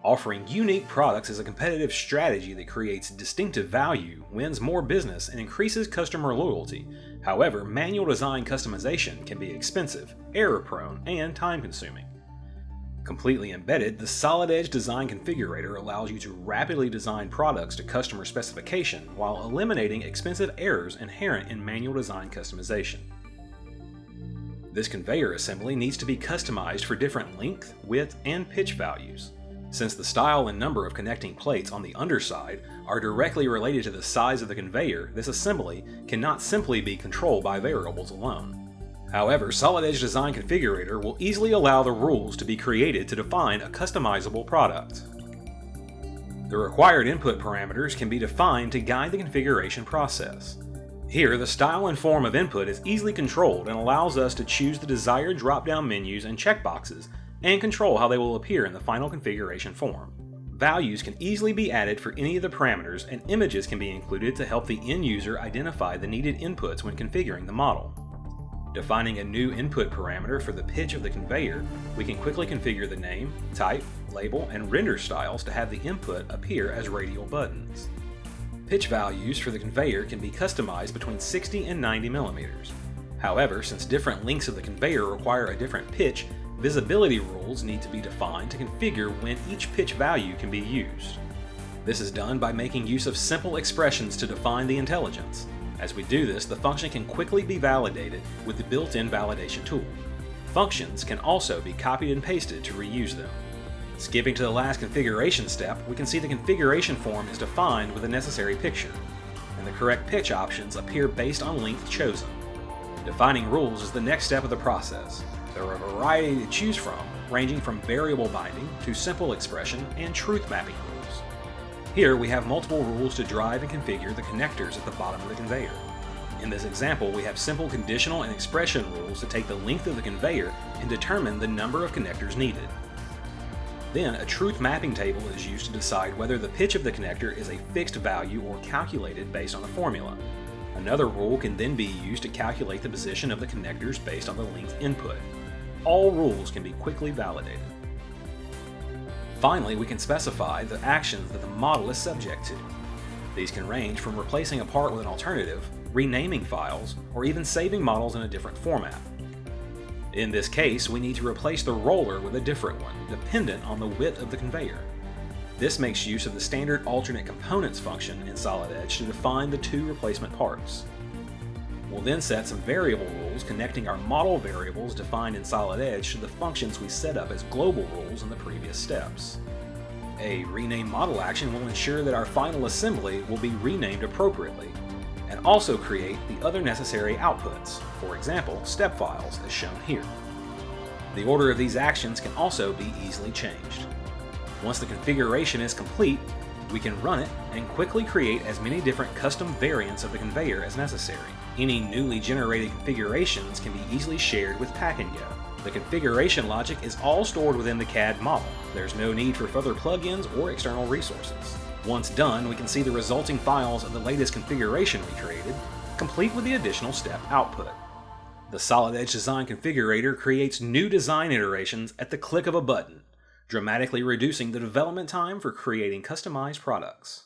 Offering unique products is a competitive strategy that creates distinctive value, wins more business, and increases customer loyalty. However, manual design customization can be expensive, error-prone, and time-consuming. Completely embedded, the Solid Edge Design Configurator allows you to rapidly design products to customer specification while eliminating expensive errors inherent in manual design customization. This conveyor assembly needs to be customized for different length, width, and pitch values. Since the style and number of connecting plates on the underside are directly related to the size of the conveyor, this assembly cannot simply be controlled by variables alone. However, Solid Edge Design Configurator will easily allow the rules to be created to define a customizable product. The required input parameters can be defined to guide the configuration process. Here, the style and form of input is easily controlled and allows us to choose the desired drop-down menus and checkboxes and control how they will appear in the final configuration form. Values can easily be added for any of the parameters, and images can be included to help the end user identify the needed inputs when configuring the model. Defining a new input parameter for the pitch of the conveyor, we can quickly configure the name, type, label, and render styles to have the input appear as radial buttons. Pitch values for the conveyor can be customized between 60 and 90 millimeters. However, since different lengths of the conveyor require a different pitch, visibility rules need to be defined to configure when each pitch value can be used. This is done by making use of simple expressions to define the intelligence. As we do this, the function can quickly be validated with the built-in validation tool. Functions can also be copied and pasted to reuse them. Skipping to the last configuration step, we can see the configuration form is defined with the necessary picture, and the correct pitch options appear based on length chosen. Defining rules is the next step of the process. There are a variety to choose from, ranging from variable binding to simple expression and truth mapping rules. Here we have multiple rules to drive and configure the connectors at the bottom of the conveyor. In this example, we have simple conditional and expression rules to take the length of the conveyor and determine the number of connectors needed. Then a truth mapping table is used to decide whether the pitch of the connector is a fixed value or calculated based on a formula. Another rule can then be used to calculate the position of the connectors based on the length input. All rules can be quickly validated. Finally, we can specify the actions that the model is subject to. These can range from replacing a part with an alternative, renaming files, or even saving models in a different format. In this case, we need to replace the roller with a different one, dependent on the width of the conveyor. This makes use of the standard alternate components function in Solid Edge to define the two replacement parts. We'll then set some variable rules connecting our model variables defined in Solid Edge to the functions we set up as global rules in the previous steps. A rename model action will ensure that our final assembly will be renamed appropriately, and also create the other necessary outputs, for example, step files as shown here. The order of these actions can also be easily changed. Once the configuration is complete, we can run it and quickly create as many different custom variants of the conveyor as necessary. Any newly generated configurations can be easily shared with Pack and Go. The configuration logic is all stored within the CAD model. There's no need for further plugins or external resources. Once done, we can see the resulting files of the latest configuration we created, complete with the additional step output. The Solid Edge Design Configurator creates new design iterations at the click of a button, dramatically reducing the development time for creating customized products.